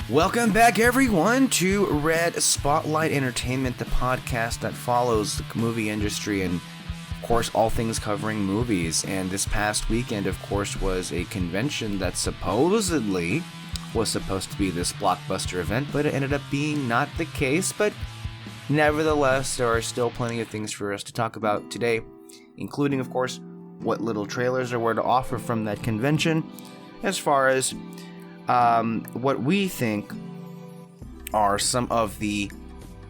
Welcome back, everyone, to Red Spotlight Entertainment, the podcast that follows the movie industry and, of course, all things covering movies. And this past weekend, of course, was a convention that supposedly was supposed to be this blockbuster event, but it ended up being not the case. But nevertheless, there are still plenty of things for us to talk about today, including, of course, what little trailers there were to offer from that convention, as far as what we think are some of the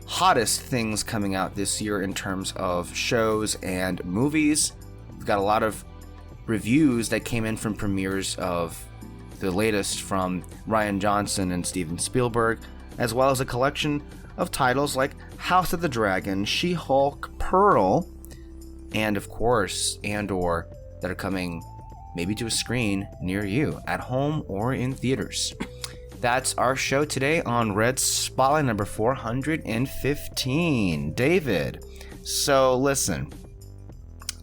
hottest things coming out this year in terms of shows and movies. We've got a lot of reviews that came in from premieres of the latest from Rian Johnson and Steven Spielberg, as well as a collection of titles like House of the Dragon, She-Hulk, Pearl, and of course Andor that are coming maybe to a screen near you, at home or in theaters. That's our show today on Red Spotlight number 415. David, so listen,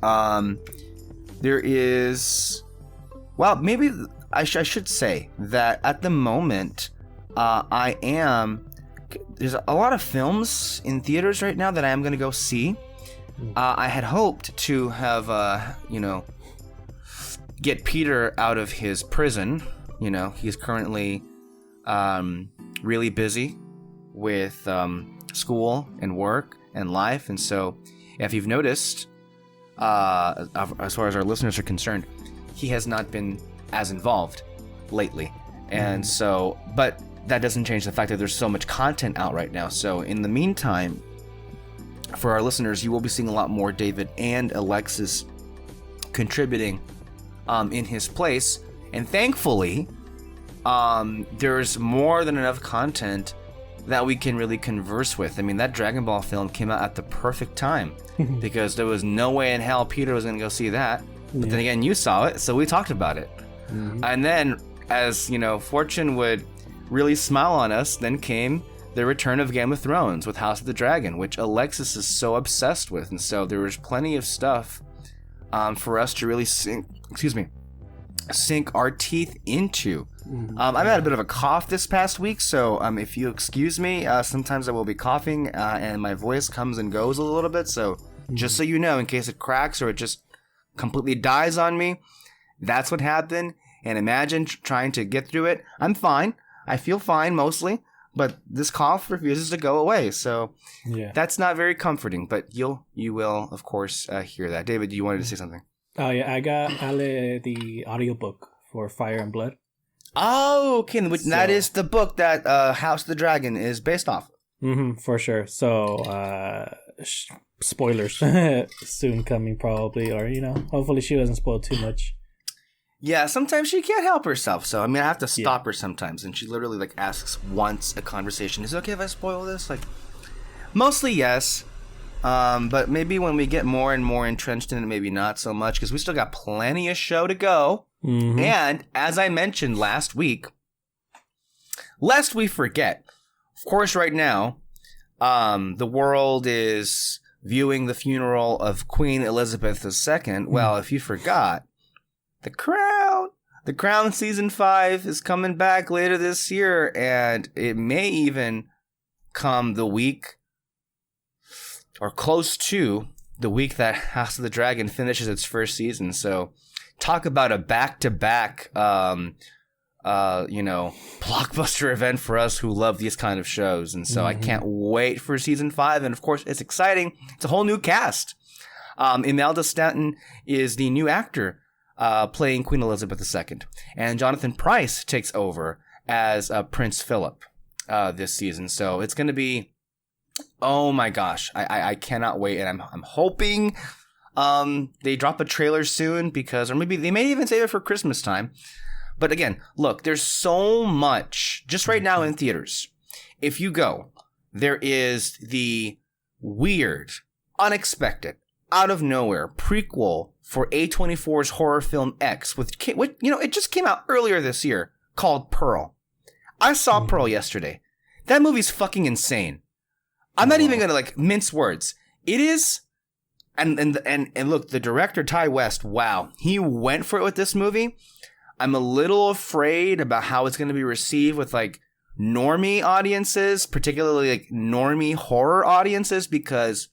there is, well, maybe I should say that at the moment, there's a lot of films in theaters right now that I am going to go see. I had hoped to have, get Peter out of his prison. You know, he's currently really busy with school and work and life. And so if you've noticed, as far as our listeners are concerned, he has not been as involved lately. And so, but that doesn't change the fact that there's so much content out right now. So in the meantime, for our listeners, you will be seeing a lot more David and Alexis contributing in his place, and thankfully there's more than enough content that we can really converse with. I mean, that Dragon Ball film came out at the perfect time because there was no way in hell Peter was going to go see that. But then again, you saw it, so we talked about it. And then, as you know, fortune would really smile on us, then came the return of Game of Thrones with House of the Dragon, which Alexis is so obsessed with, and so there was plenty of stuff for us to really sink our teeth into. I've had a bit of a cough this past week, so if you excuse me, sometimes I will be coughing and my voice comes and goes a little bit, so just so you know, in case it cracks or it just completely dies on me, that's what happened. And imagine trying to get through it. I'm fine. I feel fine mostly, but this cough refuses to go away, so that's not very comforting, but you will, of course, hear that. David, you wanted to say something? Oh, yeah, I got Ale the audiobook for Fire and Blood. Oh, okay, that is the book that House of the Dragon is based off. For sure. So, spoilers soon coming probably, or, hopefully she doesn't spoil too much. Yeah, sometimes she can't help herself, so I mean I have to stop her sometimes, and she literally asks once a conversation, is it okay if I spoil this? Mostly yes, but maybe when we get more and more entrenched in it, maybe not so much, because we still got plenty of show to go. And as I mentioned last week, lest we forget, of course right now, the world is viewing the funeral of Queen Elizabeth II. Well, if you forgot, The Crown Season 5 is coming back later this year, and it may even come the week, or close to the week that House of the Dragon finishes its first season. So talk about a back-to-back, blockbuster event for us who love these kind of shows. And so I can't wait for Season 5, and of course it's exciting. It's a whole new cast. Imelda Stanton is the new actor playing Queen Elizabeth II. And Jonathan Pryce takes over as Prince Philip this season. So it's going to be, oh my gosh, I cannot wait. And I'm hoping they drop a trailer soon, or maybe they may even save it for Christmas time. But again, look, there's so much just right now in theaters. If you go, there is the weird, unexpected, out of nowhere prequel for A24's horror film X, which it just came out earlier this year, called Pearl. I saw Pearl yesterday. That movie's fucking insane. I'm not even gonna mince words. It is, and look, the director Ty West, wow, he went for it with this movie. I'm a little afraid about how it's gonna be received with normie audiences, particularly like normie horror audiences, because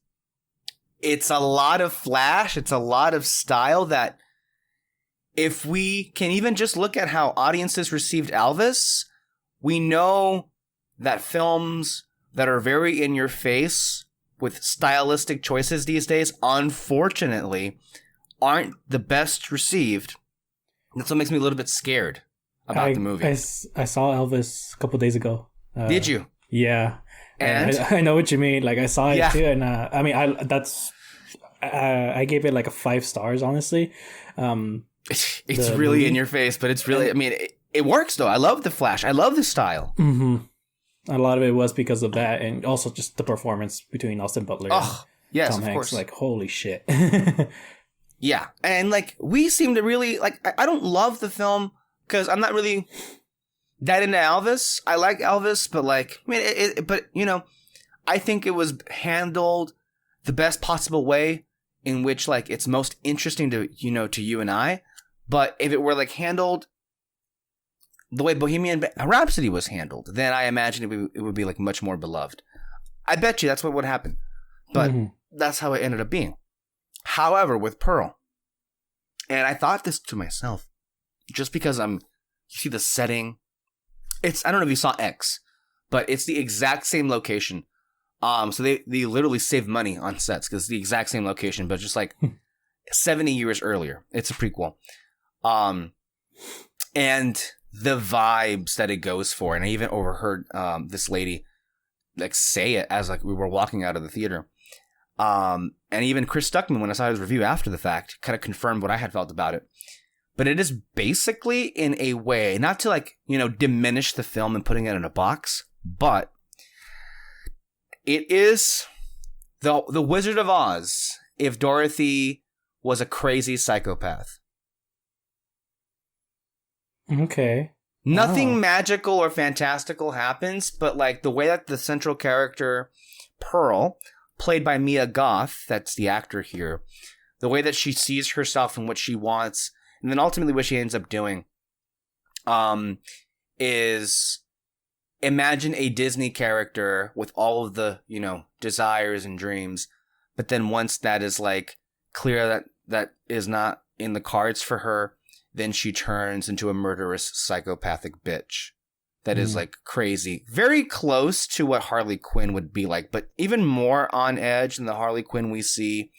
it's a lot of flash, it's a lot of style that if we can even just look at how audiences received Elvis, we know that films that are very in your face with stylistic choices these days, unfortunately, aren't the best received. That's what makes me a little bit scared about the movie. I saw Elvis a couple days ago. Did you? Yeah. And I know what you mean. Like, I saw it Yeah. too. And I mean, I gave it like a 5 stars, honestly. It's really movie in your face, but it's really, I mean, it works though. I love the flash. I love the style. Mm-hmm. A lot of it was because of that, and also just the performance between Austin Butler and yes, Tom Hanks. Course. Like, holy shit. Yeah. And like, we seem to really, like, I don't love the film because I'm not really that into Elvis. I like Elvis, but like, I mean, but you know, I think it was handled the best possible way in which like it's most interesting to, you know, to you and I. But if it were like handled the way Bohemian Rhapsody was handled, then I imagine it would be like much more beloved. I bet you that's what would happen. But that's how it ended up being. However, with Pearl, and I thought this to myself, just because you see the setting, I don't know if you saw X, but it's the exact same location. So they literally save money on sets because it's the exact same location, but just like 70 years earlier. It's a prequel. And the vibes that it goes for, and I even overheard this lady like say it as like we were walking out of the theater. And even Chris Stuckman, when I saw his review after the fact, kind of confirmed what I had felt about it. But it is basically, in a way, not to like, you know, diminish the film and putting it in a box, but it is the Wizard of Oz if Dorothy was a crazy psychopath. Okay. Nothing magical or fantastical happens, but like the way that the central character, Pearl, played by Mia Goth, that's the actor here, the way that she sees herself and what she wants, and then ultimately what she ends up doing, is imagine a Disney character with all of the, you know, desires and dreams, but then once that is like clear that is not in the cards for her, then she turns into a murderous psychopathic bitch that is like crazy. Very close to what Harley Quinn would be like, but even more on edge than the Harley Quinn we see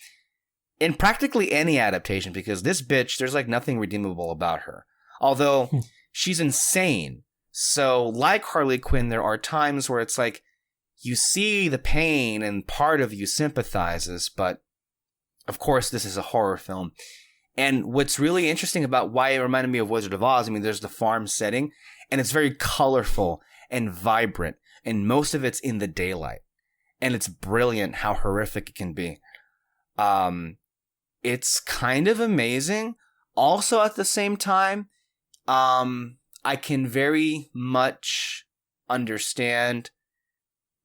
in practically any adaptation, because this bitch, there's like nothing redeemable about her. Although she's insane. So like Harley Quinn, there are times where it's like you see the pain and part of you sympathizes, but of course this is a horror film. And what's really interesting about why it reminded me of Wizard of Oz, I mean, there's the farm setting, and it's very colorful and vibrant, and most of it's in the daylight. And it's brilliant how horrific it can be. It's kind of amazing. Also, at the same time, I can very much understand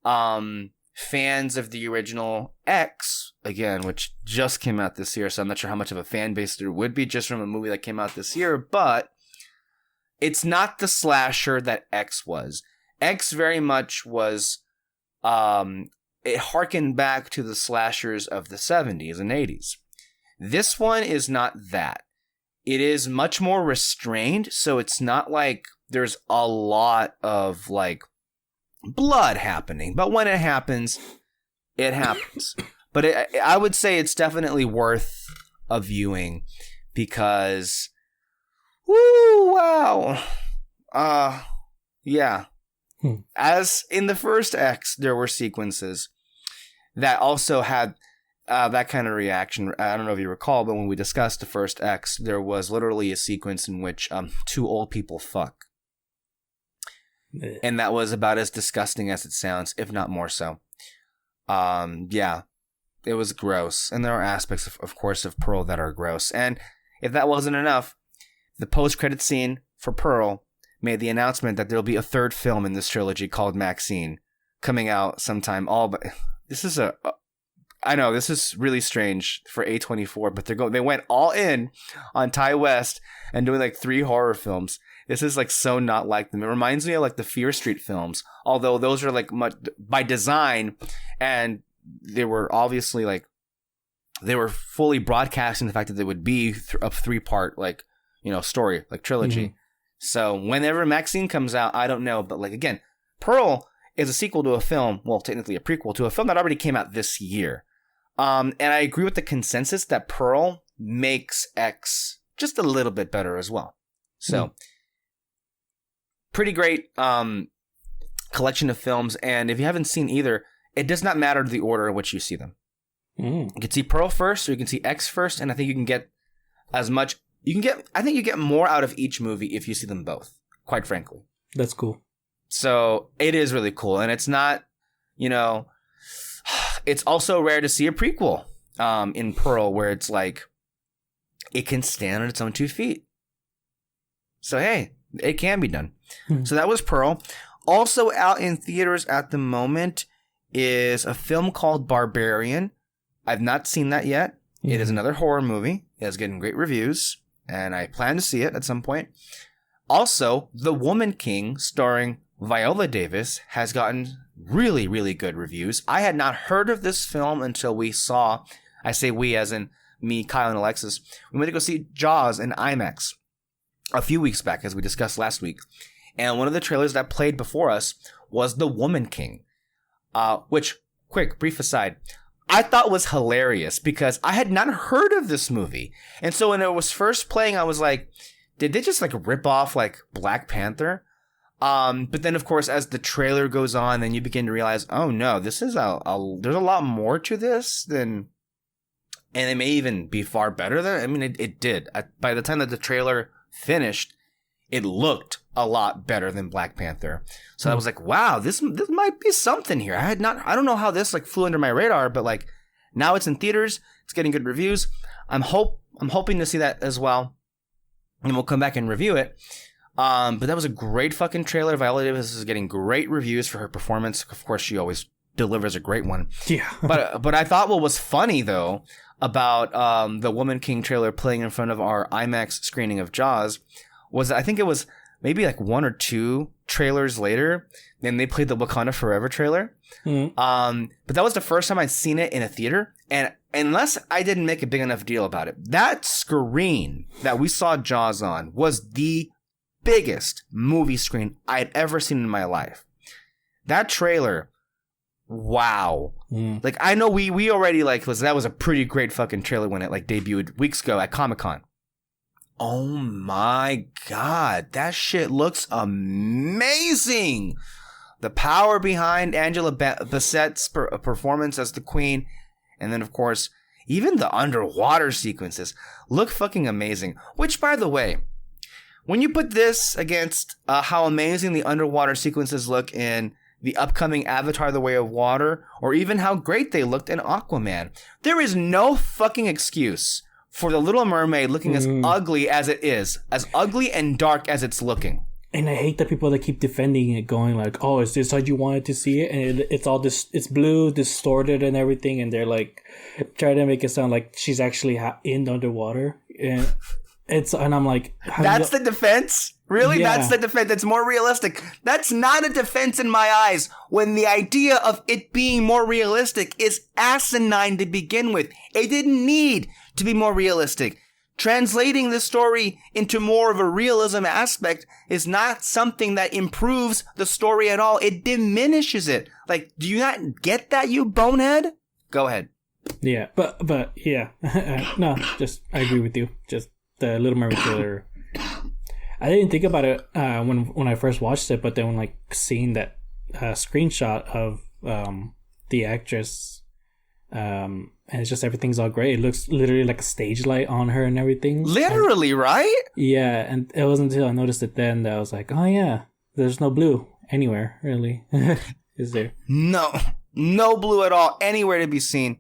fans of the original X, again, which just came out this year, so I'm not sure how much of a fan base there would be just from a movie that came out this year, but it's not the slasher that X was. X very much was, it harkened back to the slashers of the 70s and 80s. This one is not that. It is much more restrained, so it's not like there's a lot of, like, blood happening, but when it happens, it happens. But I would say it's definitely worth a viewing because, woo, wow, yeah. As in the first X, there were sequences that also had that kind of reaction. I don't know if you recall, but when we discussed the first X, there was literally a sequence in which 2 old people fuck. And that was about as disgusting as it sounds, if not more so. Yeah, it was gross. And there are aspects, of course, of Pearl that are gross. And if that wasn't enough, the post-credit scene for Pearl made the announcement that there'll be a 3rd film in this trilogy called Maxine coming out sometime. But this is I know this is really strange for A24, but they went all in on Ty West and doing like 3 horror films. This is like so not like them. It reminds me of like the Fear Street films, although those are like much by design, and they were obviously like they were fully broadcasting the fact that they would be a 3-part like story like trilogy. Mm-hmm. So whenever Maxine comes out, I don't know, but like again, Pearl is a sequel to a film, well, technically a prequel to a film that already came out this year. And I agree with the consensus that Pearl makes X just a little bit better as well. So, pretty great collection of films. And if you haven't seen either, it does not matter the order in which you see them. You can see Pearl first, or you can see X first, and I think you can get as much. I think you get more out of each movie if you see them both, quite frankly. That's cool. So it is really cool. And it's not, it's also rare to see a prequel in Pearl where it's like, it can stand on its own 2 feet. So, hey, it can be done. So that was Pearl. Also out in theaters at the moment is a film called Barbarian. I've not seen that yet. It is another horror movie. It is getting great reviews, and I plan to see it at some point. Also, The Woman King, starring Viola Davis, has gotten really, really good reviews. I had not heard of this film until we saw, I say we as in me, Kyle, and Alexis, we went to go see Jaws in IMAX a few weeks back, as we discussed last week. And one of the trailers that played before us was The Woman King, which, quick, brief aside, I thought was hilarious because I had not heard of this movie. And so when it was first playing, I was like, did they just like rip off like Black Panther? But then of course, as the trailer goes on, then you begin to realize, oh no, this is there's a lot more to this than, and it may even be far better than, I mean, it did. By the time that the trailer finished, it looked a lot better than Black Panther. So I was like, wow, this might be something here. I don't know how this like flew under my radar, but like now it's in theaters, it's getting good reviews. I'm hoping to see that as well. And we'll come back and review it. But that was a great fucking trailer. Viola Davis is getting great reviews for her performance. Of course, she always delivers a great one. Yeah. but I thought what was funny though about the Woman King trailer playing in front of our IMAX screening of Jaws was, I think it was maybe like 1 or 2 trailers later, then they played the Wakanda Forever trailer. But that was the first time I'd seen it in a theater, and unless I didn't make a big enough deal about it, that screen that we saw Jaws on was the biggest movie screen I'd ever seen in my life. That trailer, wow. Like, I know we already like, that was a pretty great fucking trailer when it like debuted weeks ago at Comic-Con. Oh my God, that shit looks amazing. The power behind Angela Bassett's performance as the queen. And then, of course, even the underwater sequences look fucking amazing. Which, by the way, when you put this against how amazing the underwater sequences look in the upcoming Avatar: The Way of Water, or even how great they looked in Aquaman, there is no fucking excuse for The Little Mermaid looking as ugly as it is, as ugly and dark as it's looking. And I hate the people that keep defending it, going like, "Oh, is this how you wanted to see it?" And it's all this, it's blue, distorted, and everything. And they're like trying to make it sound like she's actually in underwater. And I'm like, that's the defense. Really? Yeah. That's the defense. That's more realistic. That's not a defense in my eyes when the idea of it being more realistic is asinine to begin with. It didn't need to be more realistic. Translating the story into more of a realism aspect is not something that improves the story at all. It diminishes it. Like, do you not get that, you bonehead? Go ahead. Yeah, but yeah. No, just, I agree with you. Just the Little Mermaid trailer. I didn't think about it when I first watched it, but then when like seeing that screenshot of the actress, and it's just everything's all great. It looks literally like a stage light on her and everything. Literally, right? Yeah, and it wasn't until I noticed it then that I was like, oh yeah, there's no blue anywhere, really. Is there? No blue at all anywhere to be seen.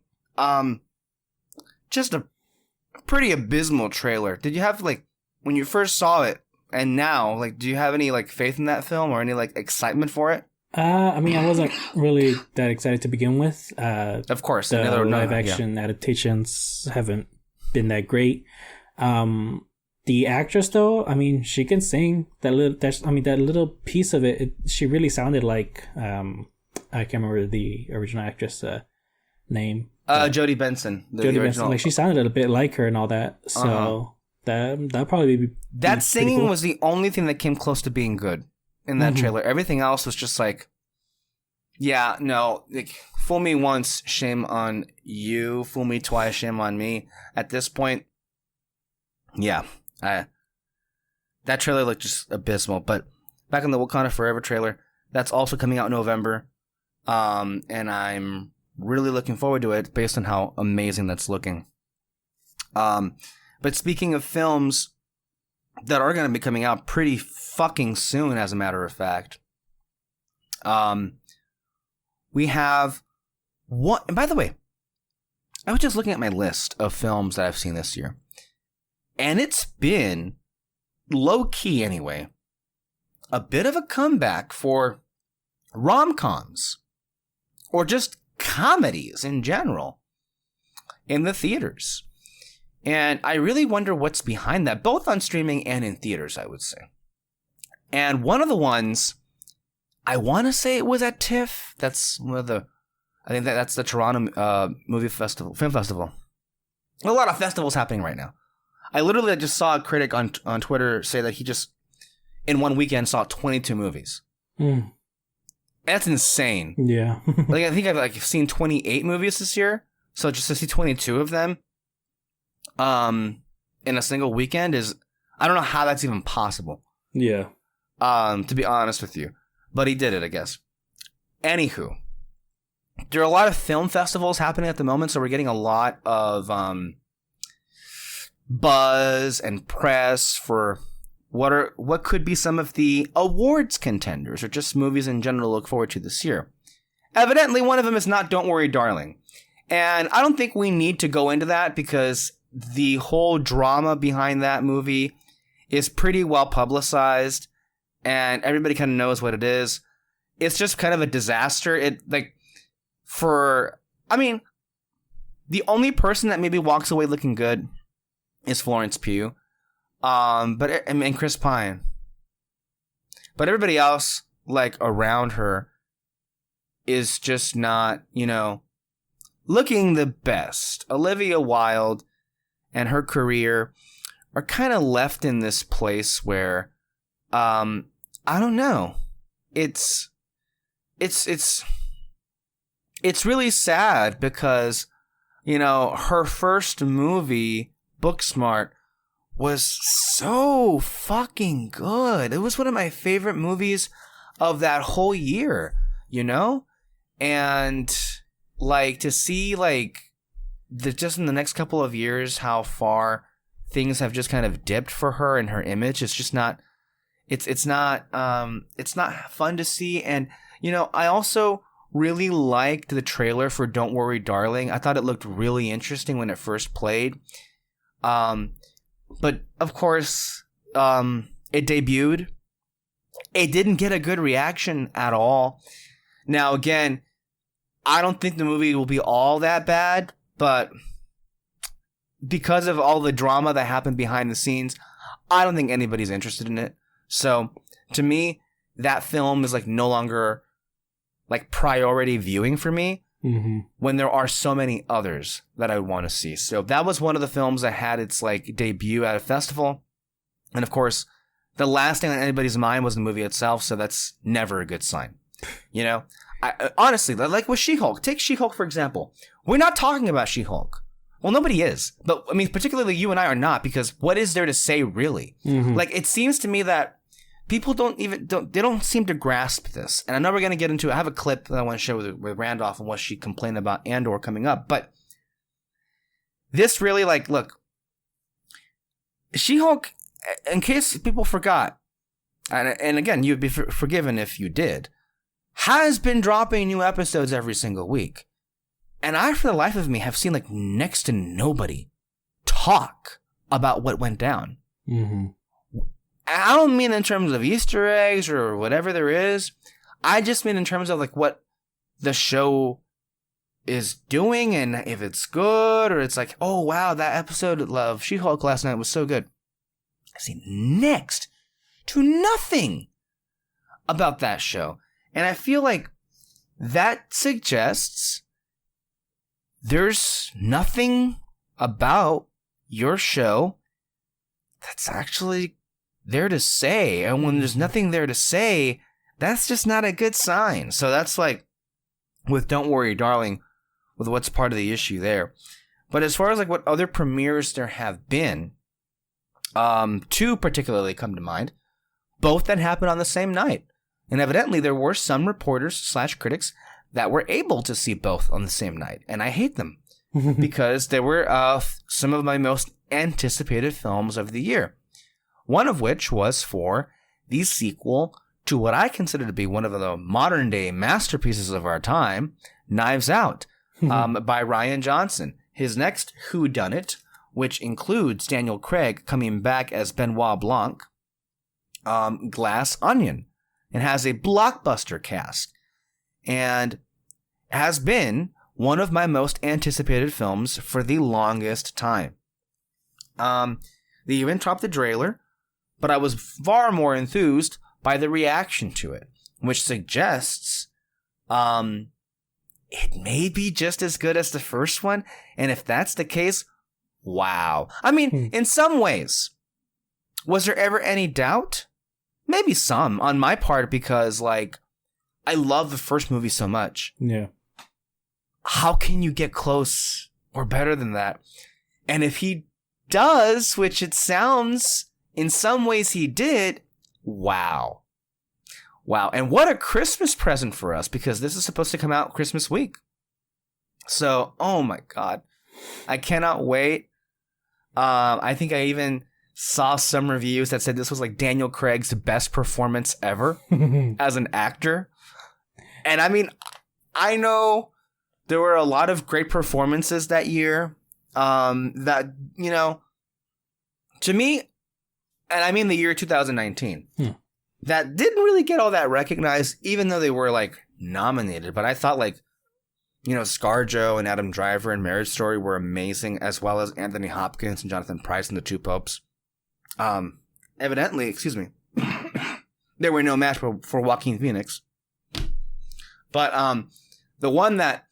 Just a pretty abysmal trailer. Did you have like, when you first saw it and now, like, do you have any like faith in that film or any like excitement for it? I mean, I wasn't really that excited to begin with. Of course, the live action adaptations haven't been that great. The The actress, though, I mean, she can sing. That little piece of it, she really sounded like I can't remember the original actress name. Jodie Benson. Jodie Benson. Like, she sounded a bit like her and all that. So that probably be that singing cool. was the only thing that came close to being good in that trailer. Everything else was just like, yeah, no, like, fool me once, shame on you. Fool me twice, shame on me. At this point, yeah, that trailer looked just abysmal. But back in the Wakanda Forever trailer, that's also coming out in November. And I'm really looking forward to it based on how amazing that's looking. But speaking of films that are going to be coming out pretty fucking soon, as a matter of fact, we have one. And by the way, I was just looking at my list of films that I've seen this year, and it's been low key anyway, a bit of a comeback for rom-coms or just comedies in general in the theaters. And I really wonder what's behind that, both on streaming and in theaters, I would say. And one of the ones, I want to say it was at TIFF. That's one of the, I think that's the Toronto film festival. A lot of festivals happening right now. I literally just saw a critic on Twitter say that he just, in one weekend, saw 22 movies. That's insane. Yeah. Like, I think I've seen 28 movies this year. So just to see 22 of them in a single weekend is, I don't know how that's even possible. Yeah. To be honest with you. But he did it, I guess. Anywho, there are a lot of film festivals happening at the moment, so we're getting a lot of buzz and press for what could be some of the awards contenders, or just movies in general to look forward to this year. Evidently, one of them is not Don't Worry, Darling. And I don't think we need to go into that because the whole drama behind that movie is pretty well publicized and everybody kind of knows what it is. It's just kind of a disaster. The only person that maybe walks away looking good is Florence Pugh. And Chris Pine. But everybody else, like, around her is just not, looking the best. Olivia Wilde and her career are kind of left in this place where, I don't know. It's really sad because, her first movie, Booksmart, was so fucking good. It was one of my favorite movies of that whole year, And, like, to see, like, just in the next couple of years how far things have just kind of dipped for her and her image, it's just not, it's not fun to see. And, I also really liked the trailer for Don't Worry, Darling. I thought it looked really interesting when it first played. But, of course, it debuted. It didn't get a good reaction at all. Now, again, I don't think the movie will be all that bad, but because of all the drama that happened behind the scenes, I don't think anybody's interested in it. So, to me, that film is, like, no longer, like, priority viewing for me. When there are so many others that I would want to see. So that was one of the films that had its, like, debut at a festival. And of course, the last thing on anybody's mind was the movie itself. So that's never a good sign. I honestly, like with She-Hulk, take She-Hulk for example. We're not talking about She-Hulk. Well, nobody is. But I mean, particularly you and I are not, because what is there to say really? Like, it seems to me that people don't seem to grasp this. And I know we're going to get into it. I have a clip that I want to share with Randolph and what she complained about Andor coming up. But this really, like, look, She-Hulk, in case people forgot, and again, you'd be forgiven if you did, has been dropping new episodes every single week. And I, for the life of me, have seen, like, next to nobody talk about what went down. I don't mean in terms of Easter eggs or whatever there is. I just mean in terms of, like, what the show is doing and if it's good, or it's like, oh, wow, that episode of She-Hulk last night was so good. seen next to nothing about that show. And I feel like that suggests there's nothing about your show that's actually there to say. And when there's nothing there to say, that's just not a good sign. So that's like with Don't Worry, Darling, with what's part of the issue there. But as far as like what other premieres there have been, two particularly come to mind, both that happened on the same night. And evidently there were some reporters / critics that were able to see both on the same night. And I hate them because they were some of my most anticipated films of the year. One of which was for the sequel to what I consider to be one of the modern day masterpieces of our time, Knives Out, by Rian Johnson. His next whodunit, which includes Daniel Craig coming back as Benoit Blanc, Glass Onion, and has a blockbuster cast, and has been one of my most anticipated films for the longest time. They even dropped the trailer, but I was far more enthused by the reaction to it, which suggests it may be just as good as the first one. And if that's the case, wow. I mean, in some ways, was there ever any doubt? Maybe some on my part, because like I love the first movie so much. Yeah. How can you get close or better than that? And if he does, which it sounds in some ways he did, wow. Wow. And what a Christmas present for us, because this is supposed to come out Christmas week. So, oh my God. I cannot wait. I think I even saw some reviews that said this was like Daniel Craig's best performance ever as an actor. And I mean, I know there were a lot of great performances that year that, you know, to me, and I mean the year 2019, that didn't really get all that recognized, even though they were like nominated. But I thought like, you know, ScarJo and Adam Driver and Marriage Story were amazing, as well as Anthony Hopkins and Jonathan Pryce and The Two Popes. Evidently, there were no match for Joaquin Phoenix. But the one that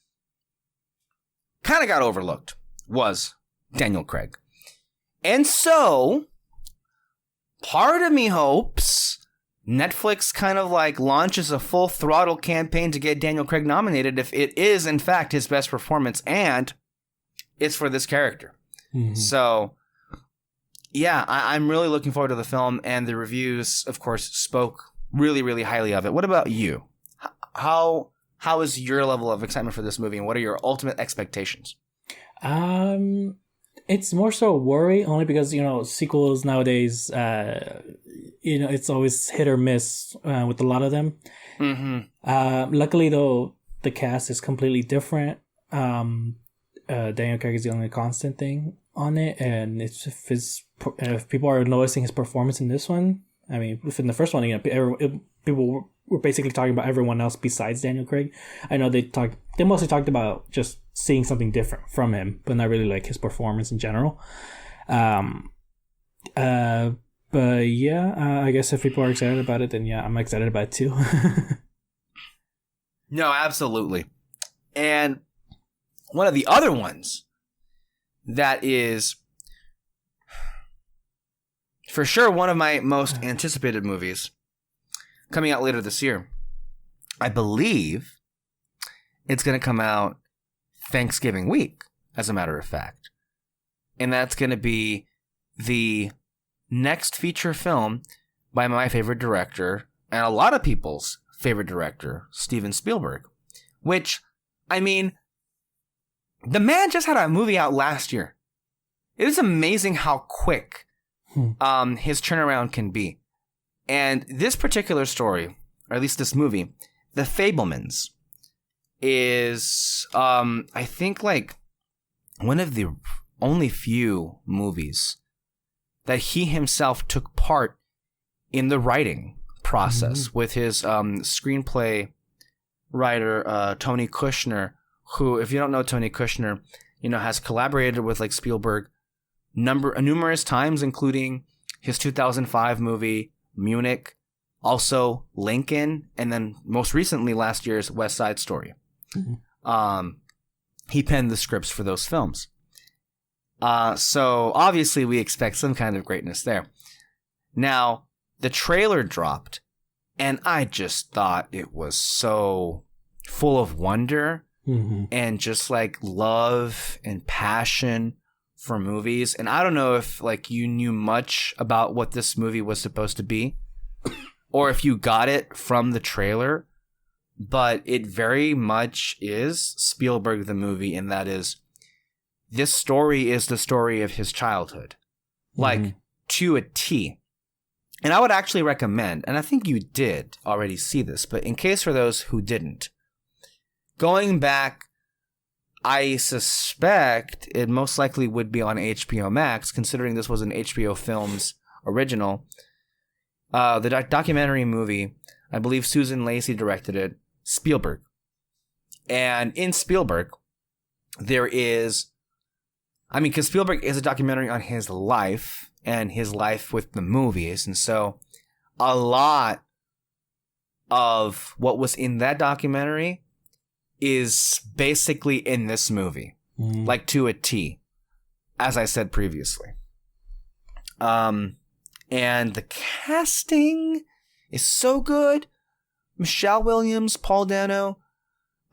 kind of got overlooked was Daniel Craig. And so, part of me hopes Netflix kind of like launches a full throttle campaign to get Daniel Craig nominated if it is in fact his best performance and it's for this character. Mm-hmm. So, yeah, I'm really looking forward to the film, and the reviews, of course, spoke really, really highly of it. What about you? How is your level of excitement for this movie, and what are your ultimate expectations? It's more so worry, only because, you know, sequels nowadays, you know, it's always hit or miss with a lot of them. Mm-hmm. Luckily, though, the cast is completely different. Daniel Craig is the only constant thing on it, and if people are noticing his performance in this one, I mean, in the first one, you know, people were basically talking about everyone else besides Daniel Craig. I know they mostly talked about just seeing something different from him, but not really like his performance in general. But yeah, I guess if people are excited about it, then yeah, I'm excited about it too. No, absolutely. And one of the other ones that is for sure one of my most anticipated movies coming out later this year, I believe it's going to come out Thanksgiving week, as a matter of fact. And that's going to be the next feature film by my favorite director, and a lot of people's favorite director, Steven Spielberg. Which, I mean, the man just had a movie out last year. It is amazing how quick his turnaround can be. And this particular story, or at least this movie, The Fabelmans, is, I think, like, one of the only few movies that he himself took part in the writing process with his screenplay writer, Tony Kushner, who, if you don't know Tony Kushner, you know, has collaborated with like Spielberg numerous times, including his 2005 movie, Munich, also Lincoln, and then most recently last year's West Side Story. Mm-hmm. He penned the scripts for those films. So obviously we expect some kind of greatness there. Now, the trailer dropped, and I just thought it was so full of wonder and just like love and passion for movies. And I don't know if like you knew much about what this movie was supposed to be, or if you got it from the trailer, but it very much is Spielberg the movie, and that is, this story is the story of his childhood, like to a T. And I would actually recommend, and I think you did already see this, but in case for those who didn't, going back, I suspect it most likely would be on HBO Max, considering this was an HBO Films original. The documentary movie, I believe Susan Lacey directed it, Spielberg. And in Spielberg, there is, I mean, because Spielberg is a documentary on his life and his life with the movies. And so a lot of what was in that documentary is basically in this movie, like to a T, as I said previously. And the casting is so good. Michelle Williams, Paul Dano,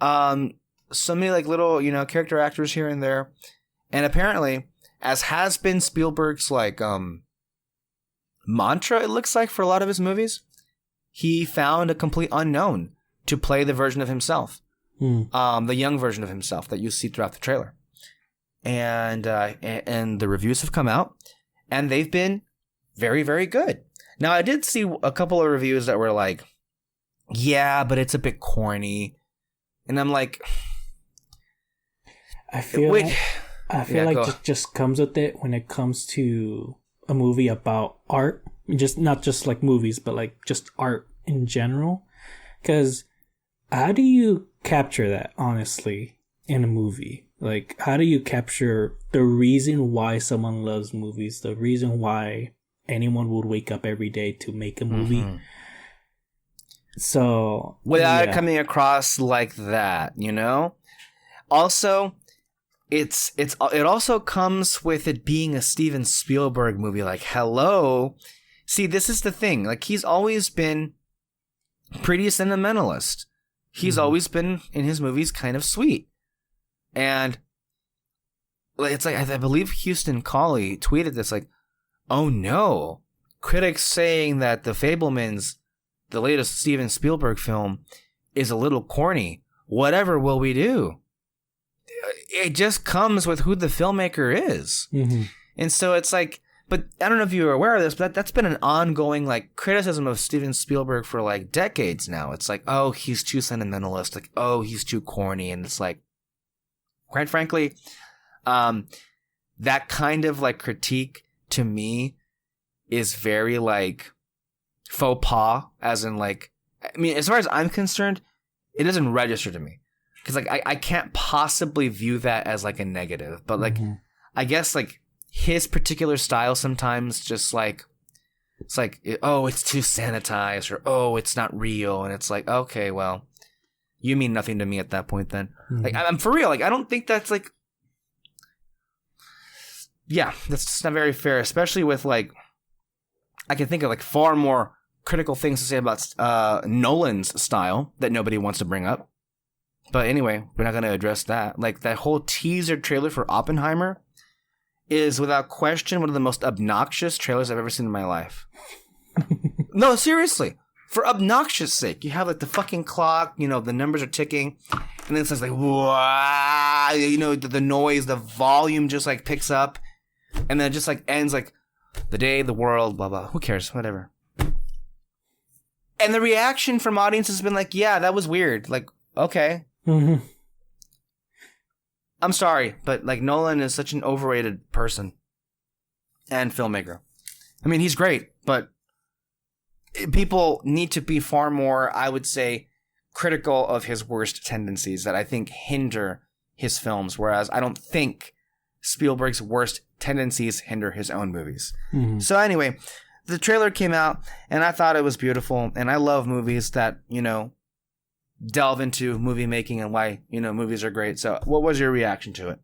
so many like little, character actors here and there. And apparently, as has been Spielberg's like mantra, it looks like, for a lot of his movies, he found a complete unknown to play the version of himself, the young version of himself that you see throughout the trailer. And the reviews have come out, and they've been very, very good. Now, I did see a couple of reviews that were like, yeah, but it's a bit corny. And I'm like, I feel like it just comes with it when it comes to a movie about art. Just not just like movies, but like just art in general. Because how do you capture that, honestly, in a movie? Like, how do you capture the reason why someone loves movies, the reason why anyone would wake up every day to make a movie? So without it coming across like that, Also, it also comes with it being a Steven Spielberg movie. Like, hello. See, this is the thing. Like, he's always been pretty sentimentalist. He's always been, in his movies, kind of sweet. And it's like, I believe Houston Colley tweeted this, like, oh no, critics saying that The Fabelmans, the latest Steven Spielberg film, is a little corny. Whatever will we do? It just comes with who the filmmaker is. And so it's like, but I don't know if you were aware of this, but that's been an ongoing like criticism of Steven Spielberg for like decades now. It's like, oh, he's too sentimentalist. Like, oh, he's too corny. And it's like, quite frankly, that kind of like critique to me is very like faux pas, as in like, I mean, as far as I'm concerned, it doesn't register to me. Because like I can't possibly view that as like a negative, but like I guess like his particular style sometimes just like it's like, oh, it's too sanitized, or oh, it's not real, and it's like, okay, well, you mean nothing to me at that point then. Like, I'm for real, like I don't think that's like, yeah, that's just not very fair, especially with like, I can think of like far more critical things to say about Nolan's style that nobody wants to bring up. But anyway, we're not going to address that. Like, that whole teaser trailer for Oppenheimer is, without question, one of the most obnoxious trailers I've ever seen in my life. No, seriously. For obnoxious sake. You have, like, the fucking clock, the numbers are ticking, and then it's like, wow, the noise, the volume just, like, picks up, and then it just, like, ends, like, the day, the world, blah, blah. Who cares? Whatever. And the reaction from audiences has been like, yeah, that was weird. Like, okay. I'm sorry, but like Nolan is such an overrated person and filmmaker. I mean, he's great, but people need to be far more, I would say, critical of his worst tendencies that I think hinder his films. Whereas I don't think Spielberg's worst tendencies hinder his own movies. So anyway, the trailer came out, and I thought it was beautiful, and I love movies that, delve into movie making and why, movies are great. So what was your reaction to it?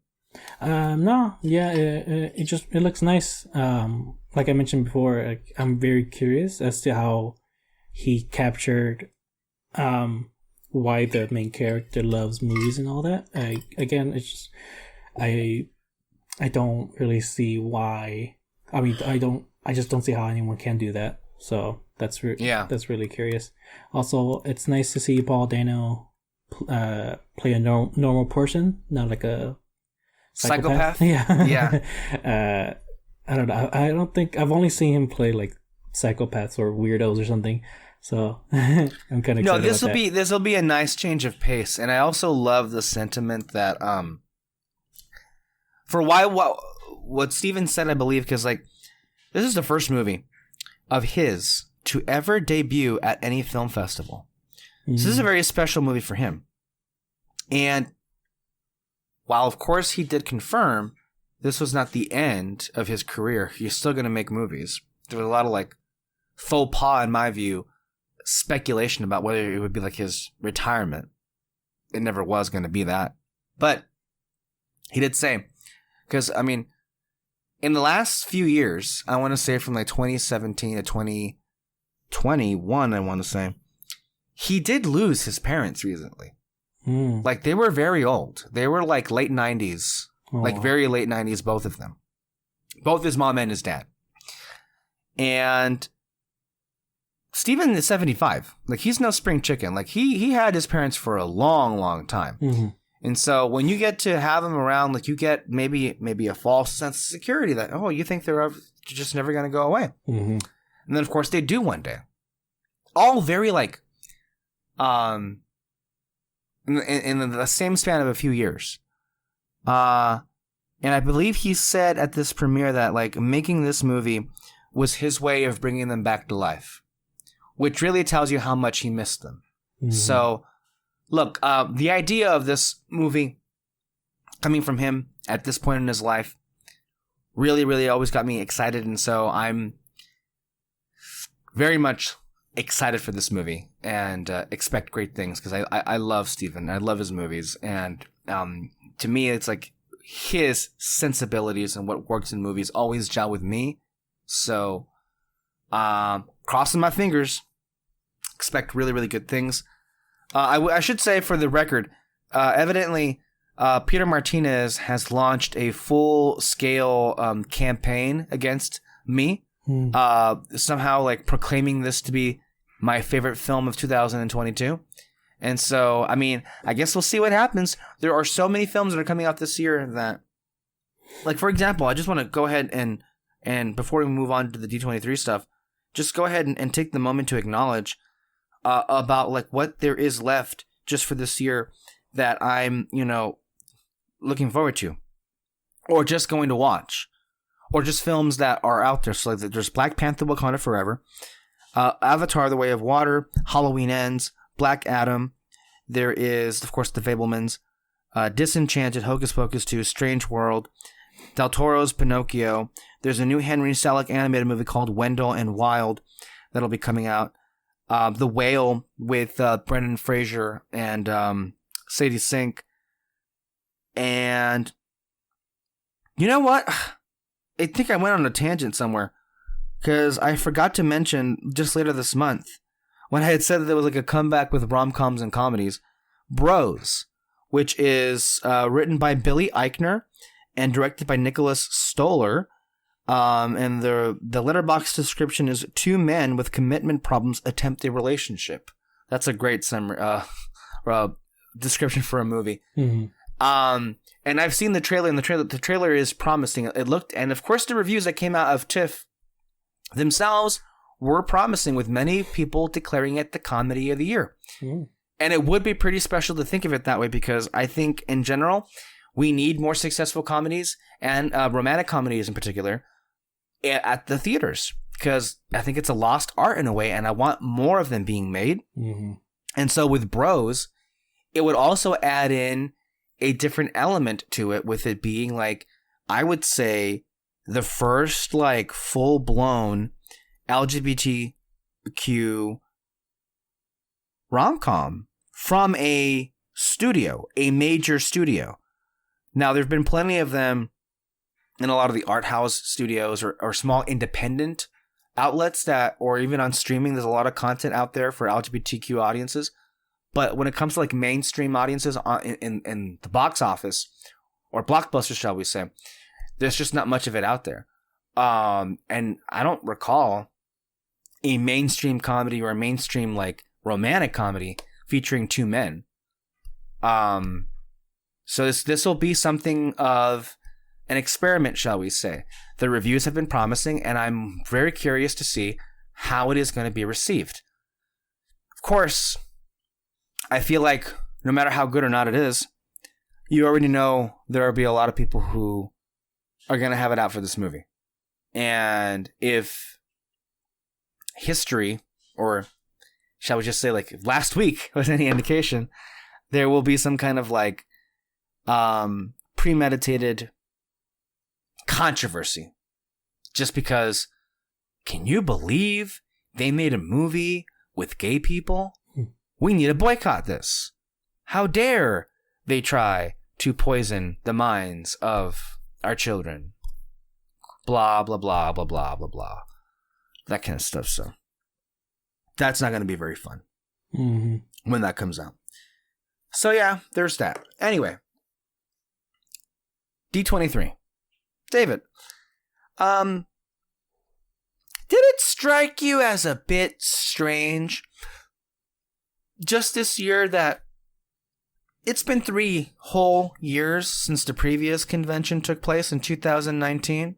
No, yeah, it looks nice. Like I mentioned before, I'm very curious as to how he captured why the main character loves movies and all that. I don't really see why. I mean, I just don't see how anyone can do that. So that's really curious. Also, it's nice to see Paul Dano play a normal person, not like a psychopath. Yeah. I don't know. I don't think I've only seen him play like psychopaths or weirdos or something. So I'm kind of excited. This will be a nice change of pace, and I also love the sentiment that for what Steven said, I believe, because like this is the first movie of his to ever debut at any film festival. So this is a very special movie for him. And while of course he did confirm this was not the end of his career, he's still going to make movies. There was a lot of like faux pas, in my view, speculation about whether it would be like his retirement. It never was going to be that. But he did say, because I mean, in the last few years, I want to say from like 2017 to 2021, I want to say, he did lose his parents recently. Like they were very old. They were like late 90s, like very late 90s, both of them. Both his mom and his dad. And Steven is 75. Like he's no spring chicken. Like he had his parents for a long, long time. And so when you get to have them around, like you get maybe a false sense of security that, you think they're just never going to go away. And then of course they do one day. All very like, in the same span of a few years. And I believe he said at this premiere that like making this movie was his way of bringing them back to life, which really tells you how much he missed them. So look, the idea of this movie coming from him at this point in his life really, really always got me excited. And so I'm very much excited for this movie and expect great things because I love Steven. I love his movies. And to me, it's like his sensibilities and what works in movies always gel with me. So crossing my fingers, expect really, really good things. I should say for the record, evidently, Peter Martinez has launched a full-scale campaign against me, somehow like proclaiming this to be my favorite film of 2022. And so, I mean, I guess we'll see what happens. There are so many films that are coming out this year that, like, for example, I just want to go ahead and before we move on to the D23 stuff, just go ahead and take the moment to acknowledge about like what there is left just for this year that I'm, looking forward to, or just going to watch, or just films that are out there. So like there's Black Panther: Wakanda Forever, Avatar: The Way of Water, Halloween Ends, Black Adam. There is, of course, The Fabelmans, Disenchanted, Hocus Pocus 2, Strange World, Del Toro's Pinocchio. There's a new Henry Selick animated movie called Wendell and Wild that'll be coming out. The Whale with Brendan Fraser and Sadie Sink. And you know what? I think I went on a tangent somewhere because I forgot to mention just later this month when I had said that there was like a comeback with rom-coms and comedies, Bros, which is written by Billy Eichner and directed by Nicholas Stoller. And the letterbox description is 2 men with commitment problems attempt a relationship. That's a great summary, description for a movie. And I've seen the trailer, and the trailer is promising. It looked, and of course the reviews that came out of TIFF themselves were promising, with many people declaring it the comedy of the year. And it would be pretty special to think of it that way, because I think in general we need more successful comedies and romantic comedies in particular at the theaters, because I think it's a lost art in a way, and I want more of them being made. And so with Bros, it would also add in a different element to it, with it being like I would say, the first like full-blown LGBTQ rom-com from a studio, a major studio. Now, there have been plenty of them in a lot of the art house studios or small independent outlets that, or even on streaming, there's a lot of content out there for LGBTQ audiences. But when it comes to like mainstream audiences in the box office or blockbusters, shall we say, there's just not much of it out there. And I don't recall a mainstream comedy or a mainstream like romantic comedy featuring two men. So this will be something of an experiment, shall we say. The reviews have been promising, and I'm very curious to see how it is going to be received. Of course, I feel like no matter how good or not it is, you already know there will be a lot of people who are going to have it out for this movie. And if history, or shall we just say like last week was any indication, there will be some kind of like premeditated controversy. Just because, can you believe they made a movie with gay people? We need to boycott this. How dare they try to poison the minds of our children? Blah, blah, blah, blah, blah, blah, blah. That kind of stuff. So that's not going to be very fun when that comes out. So yeah, there's that. Anyway, D23. David, did it strike you as a bit strange just this year that it's been 3 whole years since the previous convention took place in 2019?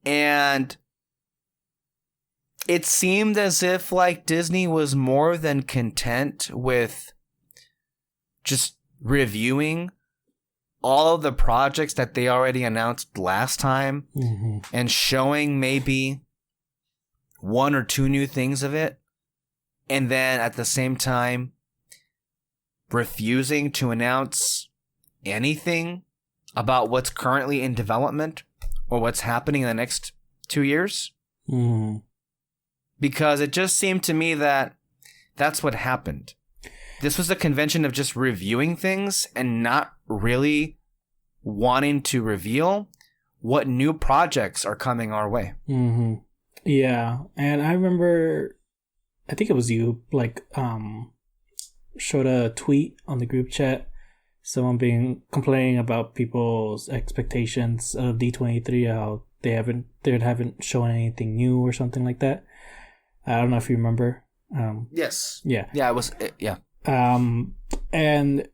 And it seemed as if like Disney was more than content with just reviewing all of the projects that they already announced last time and showing maybe 1 or 2 new things of it. And then at the same time, refusing to announce anything about what's currently in development or what's happening in the next 2 years. Because it just seemed to me that that's what happened. This was a convention of just reviewing things and not really wanting to reveal what new projects are coming our way. Yeah, and I remember, I think it was you, like, showed a tweet on the group chat, someone complaining about people's expectations of D23, how they haven't shown anything new or something like that. I don't know if you remember. Yes. Yeah. Yeah, it was. Yeah. And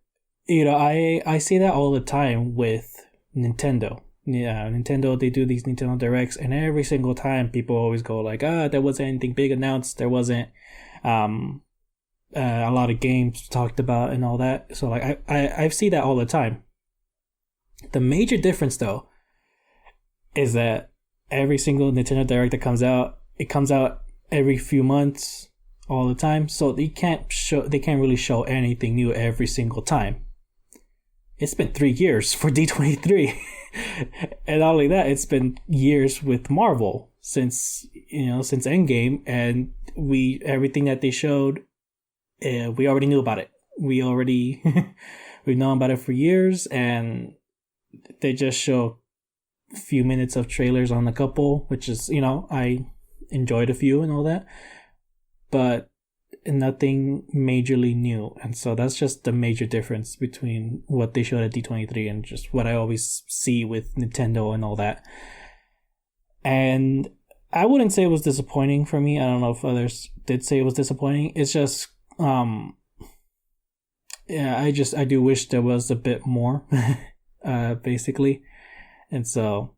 you know, I see that all the time with Nintendo. Yeah, Nintendo, they do these Nintendo Directs, and every single time people always go like, there wasn't anything big announced, there wasn't a lot of games talked about and all that. So like I see that all the time. The major difference though is that every single Nintendo Direct that comes out, it comes out every few months, all the time. So they can't really show anything new every single time. It's been 3 years for D23. And not only that, it's been years with Marvel since Endgame, and everything that they showed, we already knew about it. We've known about it for years, and they just show a few minutes of trailers on a couple, which is, I enjoyed a few and all that, but nothing majorly new. And so that's just the major difference between what they showed at D23 and just what I always see with Nintendo and all that. And I wouldn't say it was disappointing for me. I don't know if others did say it was disappointing. It's just I do wish there was a bit more basically. And so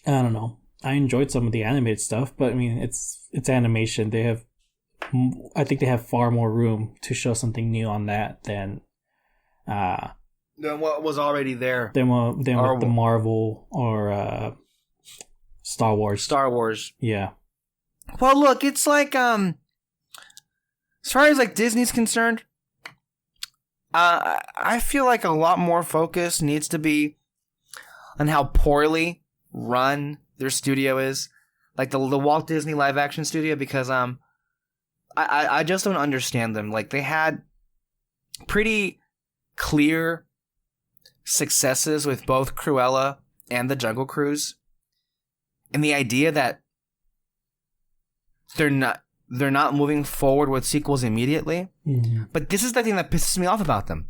I don't know, I enjoyed some of the animated stuff, but I mean, it's animation. I think they have far more room to show something new on that than what was already there. Than with the Marvel or Star Wars. Star Wars. Yeah. Well, look, it's like as far as like Disney's concerned, I feel like a lot more focus needs to be on how poorly run their studio is, like the Walt Disney live action studio, because I just don't understand them. Like, they had pretty clear successes with both Cruella and the Jungle Cruise, and the idea that they're not moving forward with sequels immediately. Mm-hmm. But this is the thing that pisses me off about them.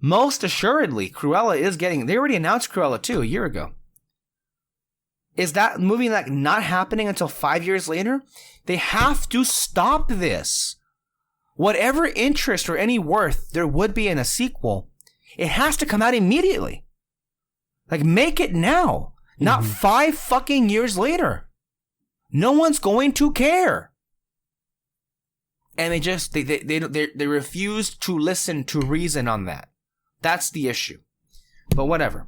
Most assuredly, Cruella is getting... They already announced Cruella 2 a year ago. Is that movie like not happening until 5 years later? They have to stop this. Whatever interest or any worth there would be in a sequel, it has to come out immediately. Like, make it now, not 5 fucking years later. No one's going to care. And they refuse to listen to reason on that. That's the issue. But whatever.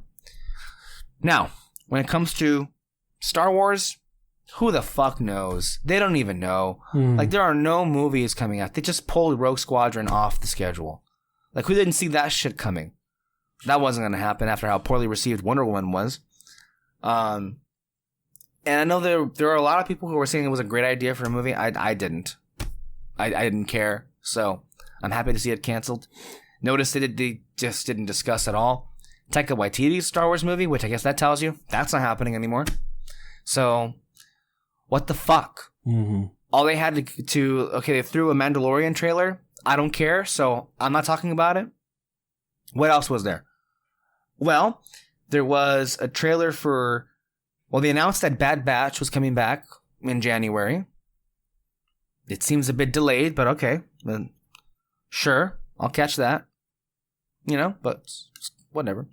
Now, when it comes to Star Wars, who the fuck knows? They don't even know. Like, there are no movies coming out. They just pulled Rogue Squadron off the schedule. Like, who didn't see that shit coming? That wasn't going to happen after how poorly received Wonder Woman was. And I know there are a lot of people who were saying it was a great idea for a movie. I didn't. I didn't care. So I'm happy to see it canceled. Notice that they just didn't discuss at all Taika Waititi's Star Wars movie, which I guess that tells you that's not happening anymore. So what the fuck? Mm-hmm. All they had to they threw a Mandalorian trailer. I don't care, so I'm not talking about it. What else was there? Well, there was a trailer for... Well, they announced that Bad Batch was coming back in January. It seems a bit delayed, but okay. Then sure, I'll catch that. You know, but whatever.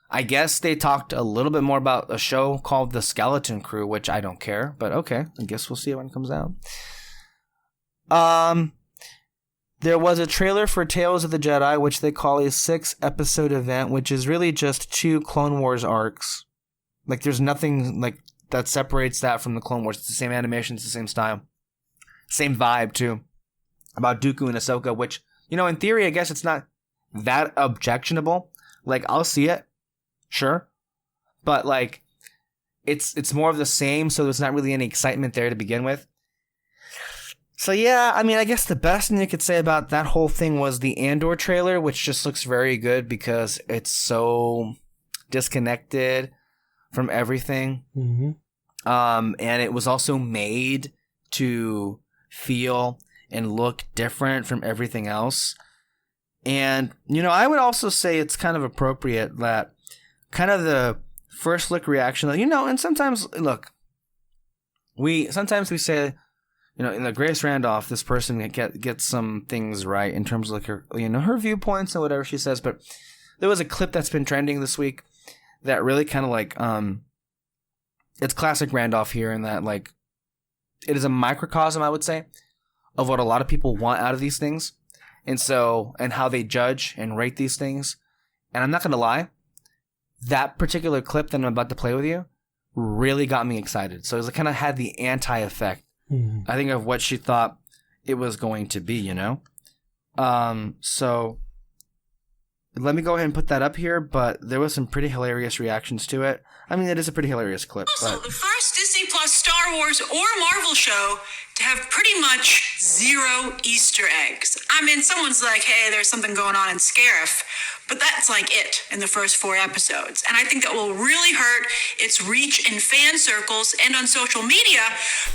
I guess they talked a little bit more about a show called The Skeleton Crew, which I don't care, but okay. I guess we'll see when it comes out. There was a trailer for Tales of the Jedi, which they call a 6-episode event, which is really just 2 Clone Wars arcs. Like, there's nothing like that separates that from the Clone Wars. It's the same animation, it's the same style. Same vibe, too. About Dooku and Ahsoka, which, you know, in theory, I guess it's not that objectionable. Like, I'll see it. Sure. But, like, it's more of the same, so there's not really any excitement there to begin with. So, yeah, I mean, I guess the best thing you could say about that whole thing was the Andor trailer, which just looks very good because it's so disconnected from everything. Mm-hmm. And it was also made to feel and look different from everything else. And, you know, I would also say it's kind of appropriate that kind of the first look reaction, you know, and sometimes, look, sometimes we say, you know, in the Grace Randolph, this person gets some things right in terms of like her, you know, her viewpoints and whatever she says. But there was a clip that's been trending this week that really kind of like, it's classic Randolph here in that, like, it is a microcosm, I would say, of what a lot of people want out of these things. And how they judge and rate these things. And I'm not going to lie, that particular clip that I'm about to play with you really got me excited. So it kind of had the anti-effect, I think, of what she thought it was going to be, you know? So let me go ahead and put that up here, but there was some pretty hilarious reactions to it. I mean, it is a pretty hilarious clip. Also, but... the first Disney Plus Star Wars or Marvel show to have pretty much 0 Easter eggs. I mean, someone's like, hey, there's something going on in Scarif, but that's like it in the first 4 episodes. And I think that will really hurt its reach in fan circles and on social media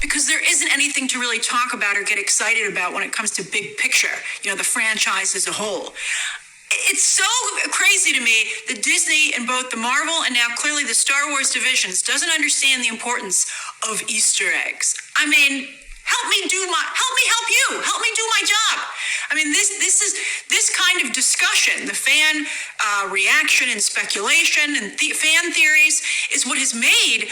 because there isn't anything to really talk about or get excited about when it comes to big picture, you know, the franchise as a whole. It's so crazy to me that Disney in both the Marvel and now clearly the Star Wars divisions doesn't understand the importance of Easter eggs. I mean, help me help you. Help me do my job. I mean, this kind of discussion, the fan reaction and speculation and fan theories is what has made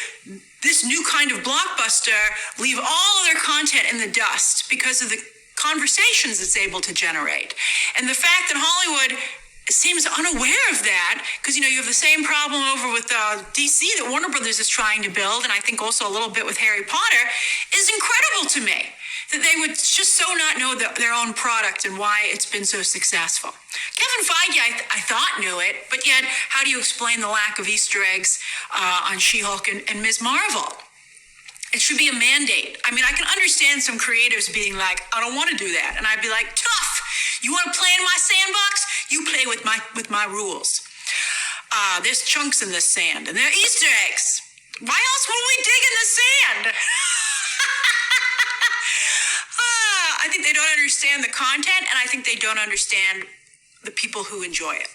this new kind of blockbuster leave all of their content in the dust because of the conversations it's able to generate. And the fact that Hollywood seems unaware of that, because, you know, you have the same problem over with DC that Warner Brothers is trying to build, and I think also a little bit with Harry Potter, is incredible to me. that they would just so not know their own product and why it's been so successful. Kevin Feige, I thought knew it, but yet how do you explain the lack of Easter eggs on She-Hulk and Ms. Marvel? It should be a mandate. I mean, I can understand some creators being like, I don't want to do that. And I'd be like, tough. You want to play in my sandbox? You play with my rules. There's chunks in this sand, and they're Easter eggs. Why else would we dig in the sand? I think they don't understand the content, and I think they don't understand the people who enjoy it.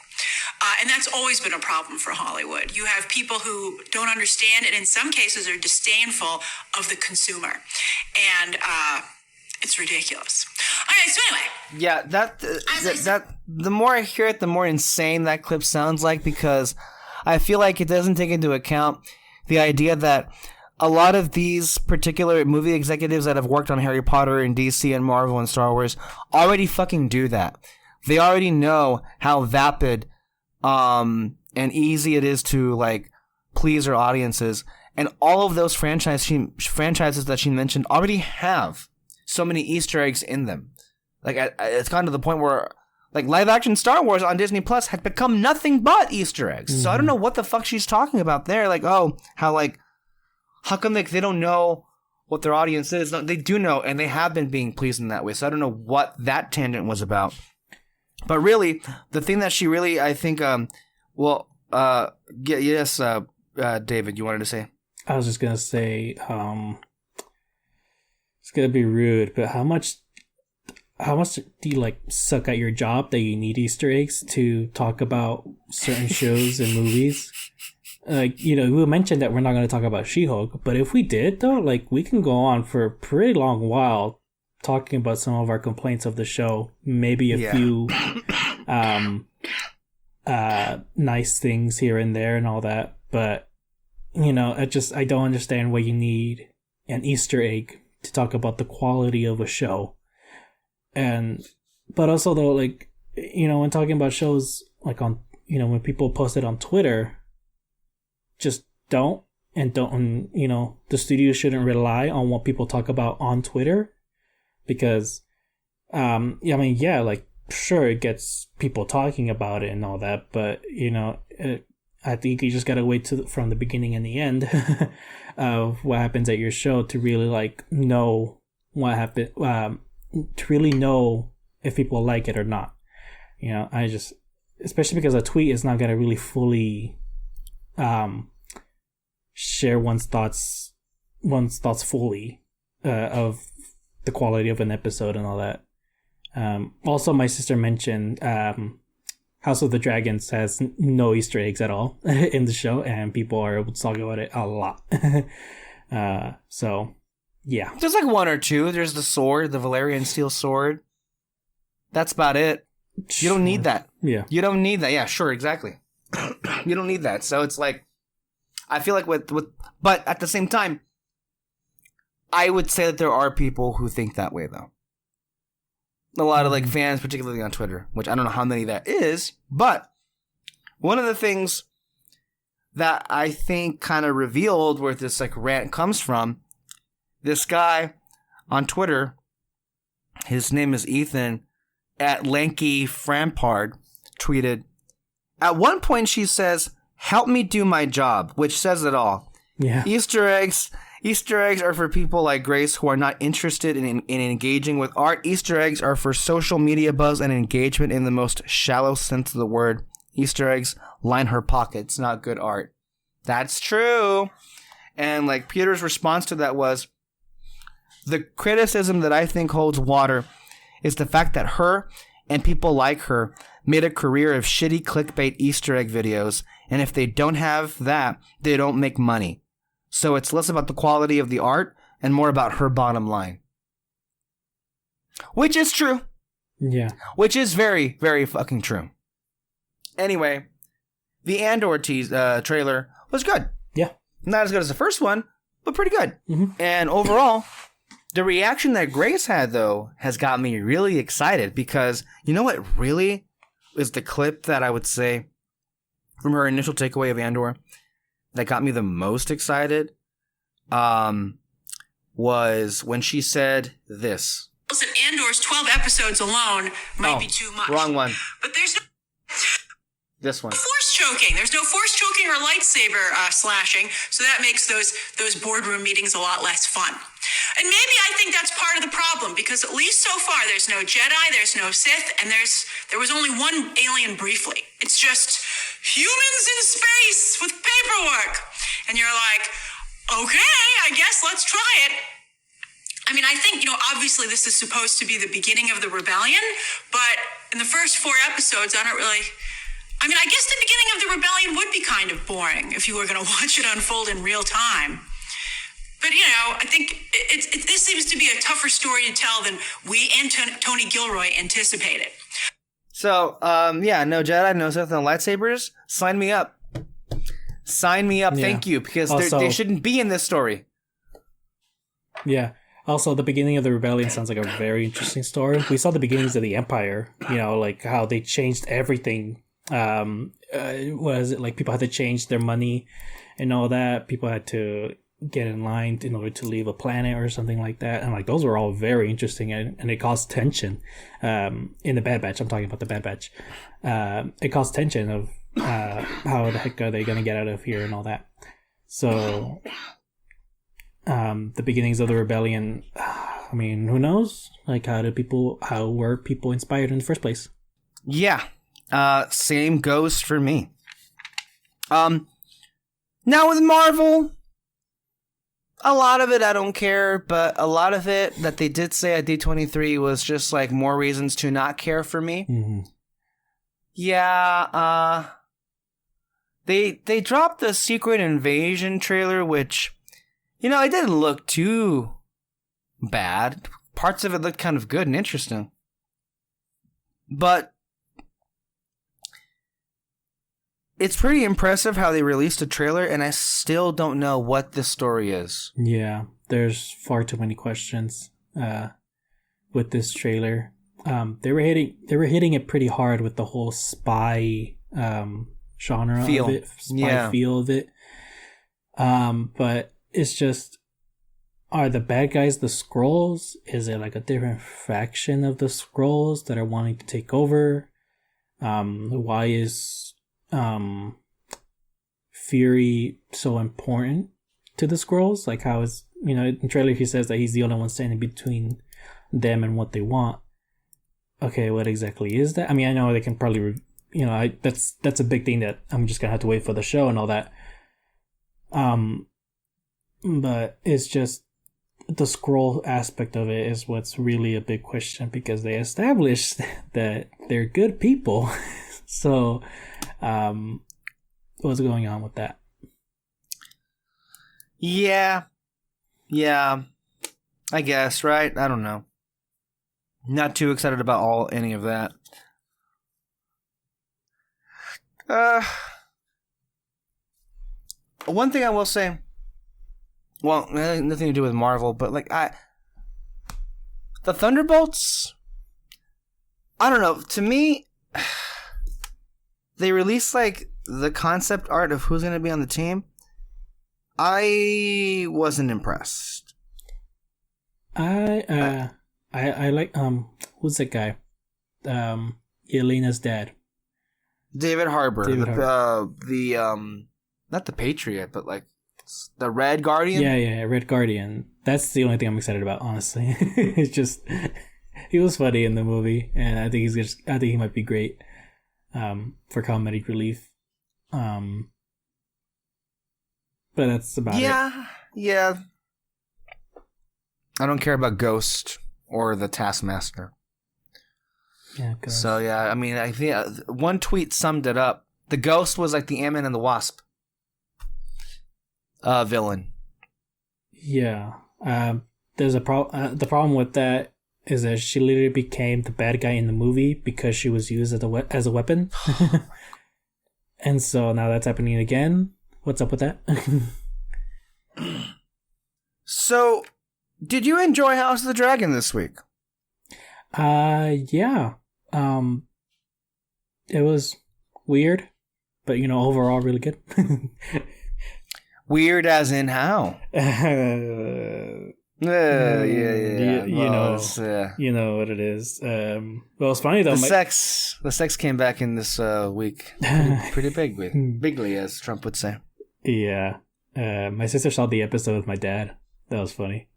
And that's always been a problem for Hollywood. You have people who don't understand, and in some cases are disdainful of the consumer. And it's ridiculous. Okay, so anyway. Yeah, that the more I hear it, the more insane that clip sounds like, because I feel like it doesn't take into account the idea that a lot of these particular movie executives that have worked on Harry Potter and DC and Marvel and Star Wars already fucking do that. They already know how vapid and easy it is to like please their audiences, and all of those franchises that she mentioned already have so many Easter eggs in them. Like it's gotten to the point where like live action Star Wars on Disney Plus had become nothing but Easter eggs. Mm-hmm. So I don't know what the fuck she's talking about there. Like, oh, how come they don't know what their audience is? No, they do know, and they have been being pleased in that way. So I don't know what that tangent was about. But really, the thing that she really, I think, yes, David, you wanted to say? I was just going to say, it's going to be rude, but how much do you like suck at your job that you need Easter eggs to talk about certain shows and movies? Like, you know, we mentioned that we're not going to talk about She-Hulk, but if we did, though, like, we can go on for a pretty long while talking about some of our complaints of the show. Maybe a few nice things here and there and all that. But, you know, I don't understand why you need an Easter egg to talk about the quality of a show. But also, though, like, you know, when talking about shows, like on, you know, when people post it on Twitter, just don't, you know, the studio shouldn't rely on what people talk about on Twitter, because, like, sure, it gets people talking about it and all that, but, you know, I think you just gotta wait from the beginning and the end of what happens at your show to really, like, know what happened, to really know if people like it or not. You know, especially because a tweet is not gonna really fully share one's thoughts fully of the quality of an episode and all that. Also, my sister mentioned House of the Dragons has no Easter eggs at all in the show, and people are able to talk about it a lot. So, yeah. There's like one or two. There's the sword, the Valyrian steel sword. That's about it. You don't need that. Yeah. You don't need that. Yeah, sure, exactly. You don't need that. So it's like, I feel like but at the same time, I would say that there are people who think that way, though. A lot of like fans, particularly on Twitter, which I don't know how many that is, but one of the things that I think kind of revealed where this like rant comes from, this guy on Twitter, his name is Ethan, at Lanky Frampard, tweeted, at one point she says, "Help me do my job," which says it all. Yeah. Easter eggs are for people like Grace who are not interested in engaging with art. Easter eggs are for social media buzz and engagement in the most shallow sense of the word. Easter eggs line her pockets, not good art. That's true. And like Peter's response to that was, the criticism that I think holds water is the fact that her and people like her made a career of shitty clickbait Easter egg videos, and if they don't have that, they don't make money. So it's less about the quality of the art and more about her bottom line. Which is true. Yeah. Which is very, very fucking true. Anyway, the Andor trailer was good. Yeah. Not as good as the first one, but pretty good. Mm-hmm. And overall, the reaction that Grace had, though, has got me really excited, because you know what really is the clip that I would say from her initial takeaway of Andor that got me the most excited was when she said this. Listen, Andor's 12 episodes alone might be too much. Wrong one. But there's no This one. force choking. There's no force choking or lightsaber slashing, so that makes those boardroom meetings a lot less fun. And maybe I think that's part of the problem, because at least so far there's no Jedi, there's no Sith, and there was only one alien briefly. It's just humans in space with paperwork. And you're like, okay, I guess let's try it. I mean, I think, obviously this is supposed to be the beginning of the rebellion, but in the first 4 episodes, I guess the beginning of the rebellion would be kind of boring if you were going to watch it unfold in real time. But, I think this seems to be a tougher story to tell than we and Tony Gilroy anticipated. So, no Jedi, no Sith, no lightsabers. Sign me up. Sign me up, Yeah. Thank you, because Also, they shouldn't be in this story. Yeah. Also, the beginning of the rebellion sounds like a very interesting story. We saw the beginnings of the Empire, like how they changed everything. Was it like people had to change their money and all that? People had to get in line in order to leave a planet or something like that. And like those were all very interesting, and it caused tension in the Bad Batch. I'm talking about the Bad Batch. It caused tension of how the heck are they going to get out of here and all that. So the beginnings of the rebellion, I mean, who knows? Like how were people inspired in the first place? Yeah. Same goes for me. Now with Marvel, a lot of it I don't care, but a lot of it that they did say at D23 was just like more reasons to not care for me. Mm-hmm. Yeah, they dropped the Secret Invasion trailer, which, it didn't look too bad. Parts of it looked kind of good and interesting. But it's pretty impressive how they released a trailer, and I still don't know what this story is. Yeah, there's far too many questions with this trailer. They were hitting it pretty hard with the whole spy genre Feel. of it, feel of it. But it's just, are the bad guys the Skrulls? Is it like a different faction of the Skrulls that are wanting to take over? Why is Fury so important to the Skrulls? Like, how is, in the trailer he says that he's the only one standing between them and what they want. Okay, what exactly is that? I mean, I know they can probably, that's a big thing that I'm just gonna have to wait for the show and all that. But it's just the Skrull aspect of it is what's really a big question, because they established that they're good people. So, what's going on with that? Yeah, I guess, right? I don't know. Not too excited about any of that. One thing I will say, well, nothing to do with Marvel, but the Thunderbolts, I don't know, to me, they released the concept art of who's going to be on the team. I wasn't impressed. I like who's that guy? Elena's dad. David Harbour. Harbour. Not the Patriot, but the Red Guardian. Yeah, Red Guardian. That's the only thing I'm excited about, honestly. It's just he was funny in the movie, and I think he might be great for comedic relief. But that's about it. Yeah. I don't care about Ghost or the Taskmaster. Yeah. Ghost. So yeah, I mean, I think one tweet summed it up. The Ghost was like the Ant-Man and the Wasp villain. Yeah. There's a problem. The problem with that is that she literally became the bad guy in the movie because she was used as a weapon. And so now that's happening again. What's up with that? So, did you enjoy House of the Dragon this week? Yeah. It was weird, but overall really good. Weird as in how? Yeah. You know, you know what it is. Well, it's funny though. The sex came back in this week, pretty bigly, as Trump would say. Yeah, my sister saw the episode with my dad. That was funny.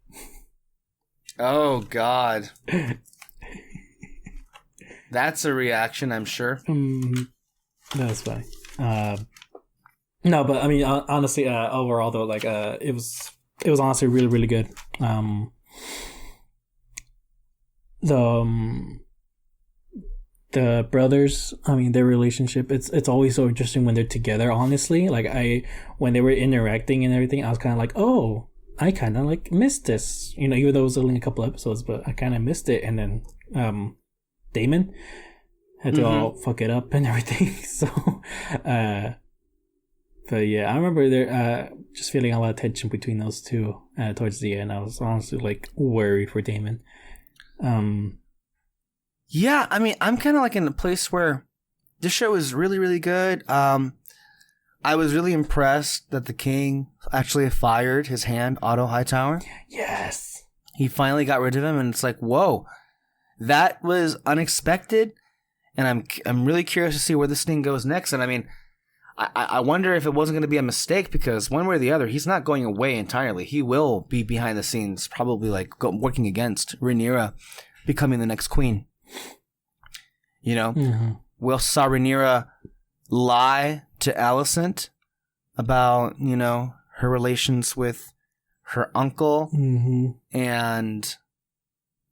Oh God, that's a reaction, I'm sure. That was funny. No, but I mean, honestly, overall though, like, it was honestly really, really good. The brothers, I mean, their relationship, it's always so interesting when they're together, honestly. Like, when they were interacting and everything, I was kind of like, oh, I kind of like missed this, you know, even though it was only a couple episodes, but I kind of missed it. And then Damon had to all fuck it up and everything. So, but yeah, I remember there just feeling a lot of tension between those two towards the end. I was honestly like worried for Damon. Yeah, I mean, I'm kind of like in a place where this show is really, really good. I was really impressed that the king actually fired his hand, Otto Hightower. Yes. He finally got rid of him, and it's like, whoa, that was unexpected. And I'm really curious to see where this thing goes next. And I mean, I wonder if it wasn't going to be a mistake, because one way or the other, he's not going away entirely. He will be behind the scenes, probably like working against Rhaenyra becoming the next queen. You know, we saw Rhaenyra lie to Alicent about, you know, her relations with her uncle. And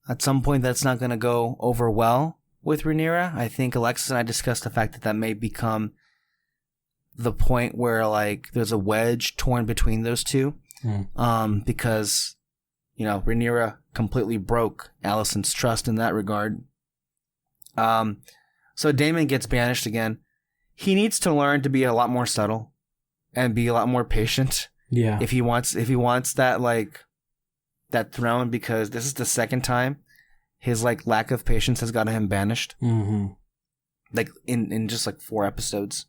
at some point that's not going to go over well with Rhaenyra. I think Alexis and I discussed the fact that may become the point where, like, there's a wedge torn between those two. Because, you know, Rhaenyra completely broke Alicent's trust in that regard. So Daemon gets banished again. He needs to learn to be a lot more subtle and be a lot more patient. Yeah. If he wants that, like, that throne, because this is the second time his, like, lack of patience has gotten him banished. Like in just like 4 episodes.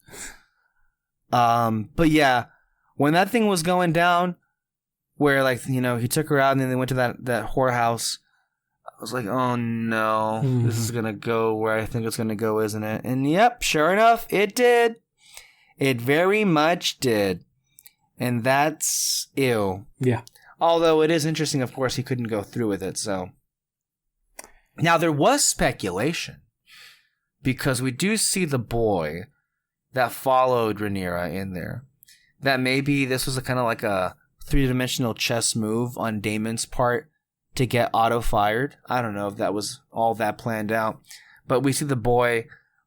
But yeah, when that thing was going down, where, like, you know, he took her out and then they went to that whorehouse, I was like, oh no, this is going to go where I think it's going to go, isn't it? And yep, sure enough, it did. It very much did. And that's ew. Yeah. Although it is interesting, of course, he couldn't go through with it, so. Now, there was speculation, because we do see the boy that followed Rhaenyra in there, that maybe this was a kind of like a 3-dimensional chess move on Daemon's part to get Otto fired. I don't know if that was all that planned out, but we see the boy,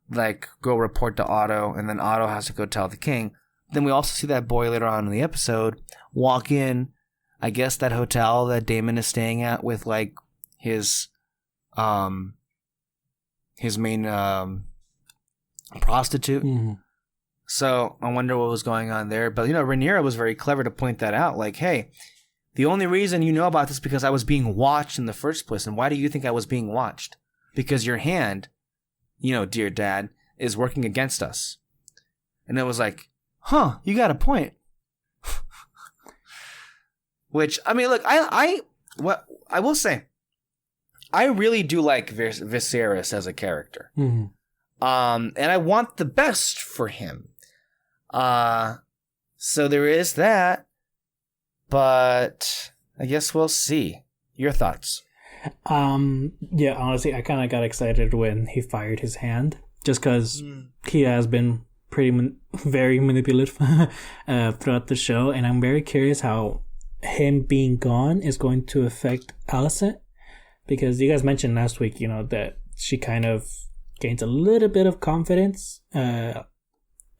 like, go report to Otto, and then Otto has to go tell the king. Then we also see that boy later on in the episode walk in, I guess, that hotel that Daemon is staying at with, like, his main prostitute. So I wonder what was going on there. But, you know, Rhaenyra was very clever to point that out. Like, hey, the only reason you know about this is because I was being watched in the first place. And why do you think I was being watched? Because your hand, you know, dear dad, is working against us. And it was like, huh, you got a point. Which, I mean, look, what I will say, I really do like Viserys as a character. And I want the best for him. So there is that. But I guess we'll see. Your thoughts? Yeah, honestly, I kind of got excited when he fired his hand, just because he has been very manipulative throughout the show, and I'm very curious how him being gone is going to affect Alicent, because you guys mentioned last week, you know, that she kind of gains a little bit of confidence in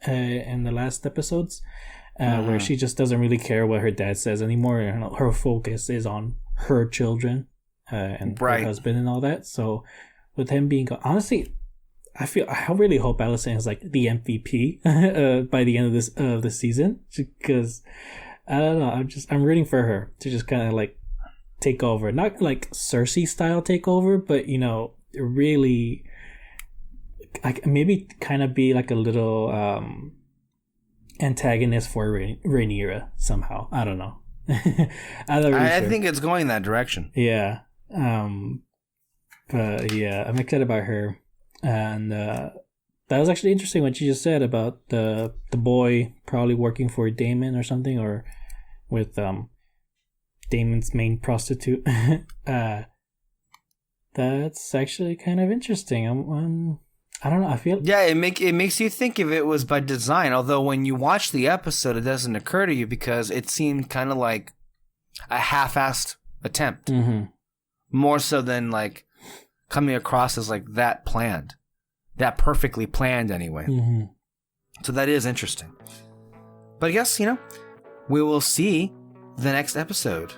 the last episodes. Where she just doesn't really care what her dad says anymore. Her focus is on her children and her husband and all that. So with him being gone, honestly, I really hope Alicent is like the MVP by the end of this season, because I don't know, I'm rooting for her to just kind of like take over, not like Cersei style take over, but, you know, really like maybe kind of be like a little antagonist for Rhaenyra somehow. I don't know. I think it's going that direction. Yeah. But yeah, I'm excited about her. And that was actually interesting what you just said about the boy probably working for Damon or something, or with Damon's main prostitute. That's actually kind of interesting. I don't know. I feel it makes you think if it was by design. Although when you watch the episode, it doesn't occur to you because it seemed kind of like a half-assed attempt, more so than like coming across as like that planned, that perfectly planned anyway. So that is interesting. But I guess we will see the next episode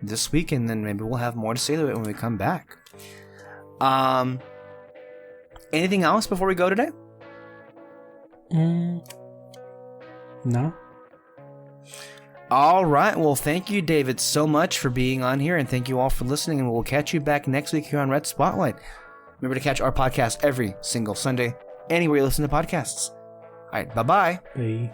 this week, and then maybe we'll have more to say to it when we come back. Anything else before we go today? No. All right. Well, thank you, David, so much for being on here, and thank you all for listening, and we'll catch you back next week here on Red Spotlight. Remember to catch our podcast every single Sunday, anywhere you listen to podcasts. All right. Bye-bye. Bye.